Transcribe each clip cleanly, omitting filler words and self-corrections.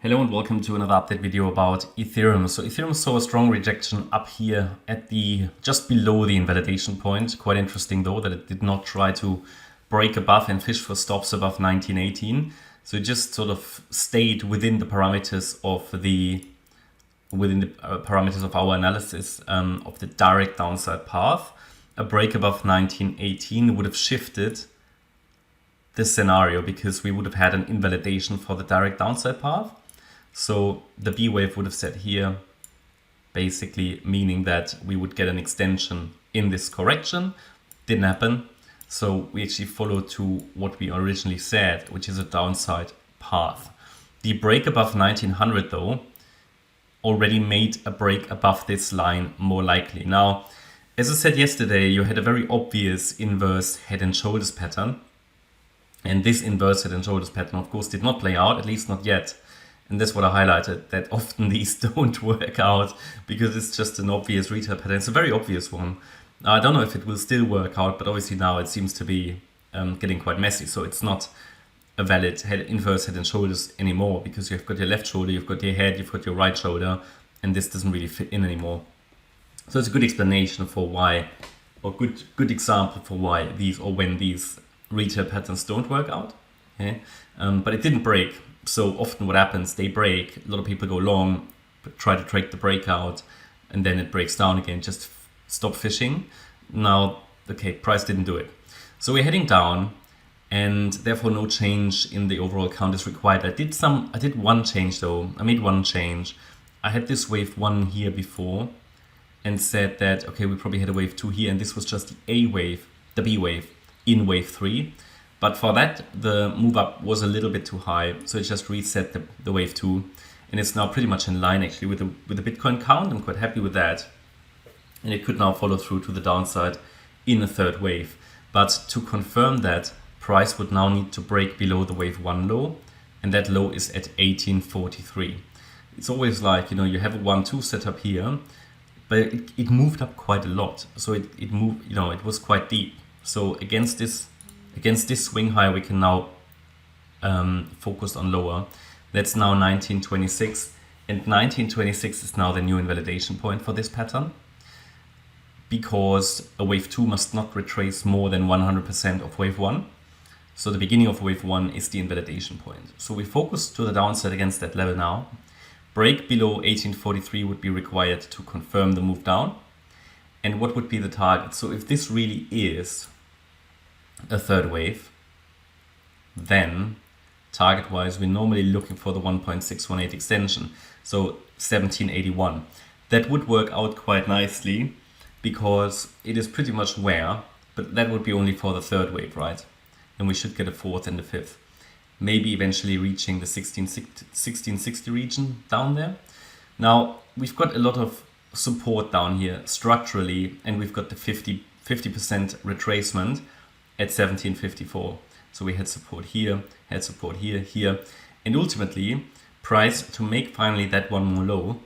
Hello and welcome to another update video about Ethereum. So Ethereum saw a strong rejection up here at the just below the invalidation point. Quite interesting though that it did not try to break above and fish for stops above 1918. So it just sort of stayed within the parameters of our analysis of the direct downside path. A break above 1918 would have shifted this scenario because we would have had an invalidation for the direct downside path. So the B wave would have set here, basically meaning that we would get an extension in this correction. Didn't happen. So we actually followed to what we originally said, which is a downside path. The break above 1900 though already made a break above this line more likely. Now, as I said yesterday, you had a very obvious inverse head and shoulders pattern. And this inverse head and shoulders pattern, of course, did not play out, at least not yet. And that's what I highlighted, that often these don't work out because it's just an obvious retail pattern. It's a very obvious one. I don't know if it will still work out, but obviously now it seems to be getting quite messy. So it's not a valid inverse head and shoulders anymore because you've got your left shoulder, you've got your head, you've got your right shoulder, and this doesn't really fit in anymore. So it's a good explanation for why, or good example for why these or when these retail patterns don't work out. Okay? But it didn't break. So often what happens, they break, a lot of people go long, try to trade the breakout, and then it breaks down again, just stop fishing. Now, okay, price didn't do it. So we're heading down, and therefore no change in the overall count is required. I did one change though, I made one change. I had this wave 1 here before, and said that, okay, we probably had a wave 2 here, and this was just the A wave, the B wave, in wave 3. But for that, the move up was a little bit too high. So it just reset the wave 2. And it's now pretty much in line actually with the Bitcoin count. I'm quite happy with that. And it could now follow through to the downside in a third wave. But to confirm that, price would now need to break below the wave 1 low. And that low is at 1843. It's always like, you have a 1-2 setup here, but it moved up quite a lot. So it moved, it was quite deep. So against this swing high, we can now focus on lower. That's now 1926, and 1926 is now the new invalidation point for this pattern, because a wave 2 must not retrace more than 100% of wave 1. So the beginning of wave 1 is the invalidation point. So we focus to the downside against that level now. Break below 1843 would be required to confirm the move down. And what would be the target? So if this really is a third wave, then target wise we're normally looking for the 1.618 extension, so 1781. That would work out quite nicely because it is pretty much where, but that would be only for the third wave, right? And we should get a fourth and a fifth, maybe eventually reaching the 1660 region down there. Now we've got a lot of support down here structurally, and we've got the 50% retracement at 1754. So we had support here, here, and ultimately price to make finally that one more low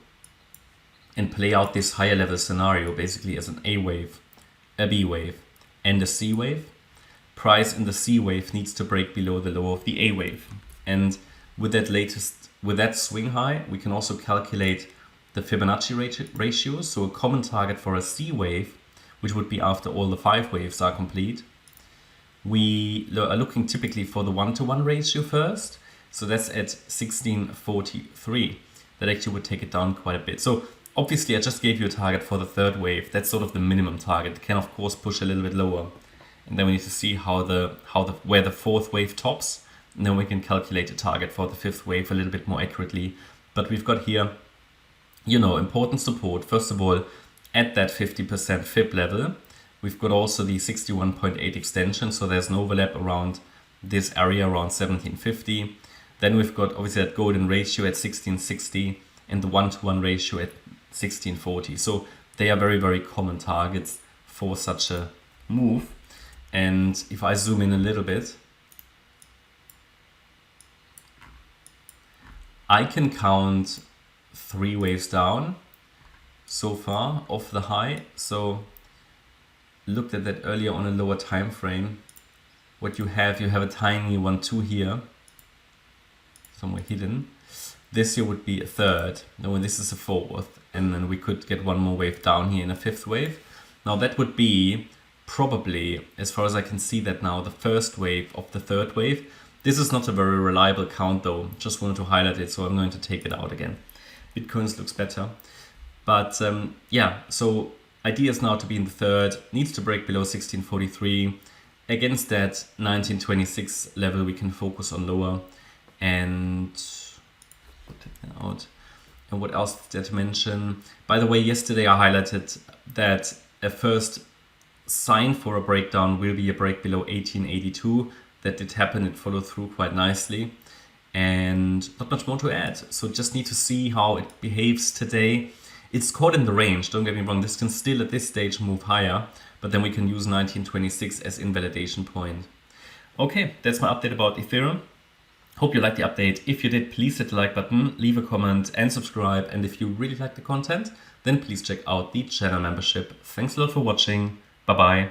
and play out this higher level scenario basically as an A wave, a B wave, and a C wave. Price in the C wave needs to break below the low of the A wave. And with that swing high, we can also calculate the Fibonacci ratio. So a common target for a C wave, which would be after all the 5 waves are complete. We are looking typically for the 1-to-1 ratio first. So that's at 1643. That actually would take it down quite a bit. So obviously I just gave you a target for the third wave. That's sort of the minimum target. It can of course push a little bit lower. And then we need to see where the fourth wave tops. And then we can calculate a target for the fifth wave a little bit more accurately. But we've got here, important support. First of all, at that 50% fib level. We've got also the 61.8 extension, so there's an overlap around this area around 1750. Then we've got obviously that golden ratio at 1660 and the 1-to-1 ratio at 1640. So they are very, very common targets for such a move. And if I zoom in a little bit, I can count 3 waves down so far off the high. So looked at that earlier on a lower time frame. What you have a tiny 1-2 here, somewhere hidden. This year would be a third. Now this is a fourth. And then we could get one more wave down here in a fifth wave. Now that would be probably, as far as I can see that now, the first wave of the third wave. This is not a very reliable count though. Just wanted to highlight it, so I'm going to take it out again. Bitcoins looks better. But yeah, so idea is now to be in the third, needs to break below 1643. Against that 1926 level, we can focus on lower. And put that out. And what else did I mention? By the way, yesterday I highlighted that a first sign for a breakdown will be a break below 1882. That did happen, it followed through quite nicely. And not much more to add. So just need to see how it behaves today. It's caught in the range, don't get me wrong, this can still at this stage move higher, but then we can use 1926 as invalidation point. Okay, that's my update about Ethereum. Hope you liked the update. If you did, please hit the like button, leave a comment and subscribe. And if you really like the content, then please check out the channel membership. Thanks a lot for watching. Bye bye.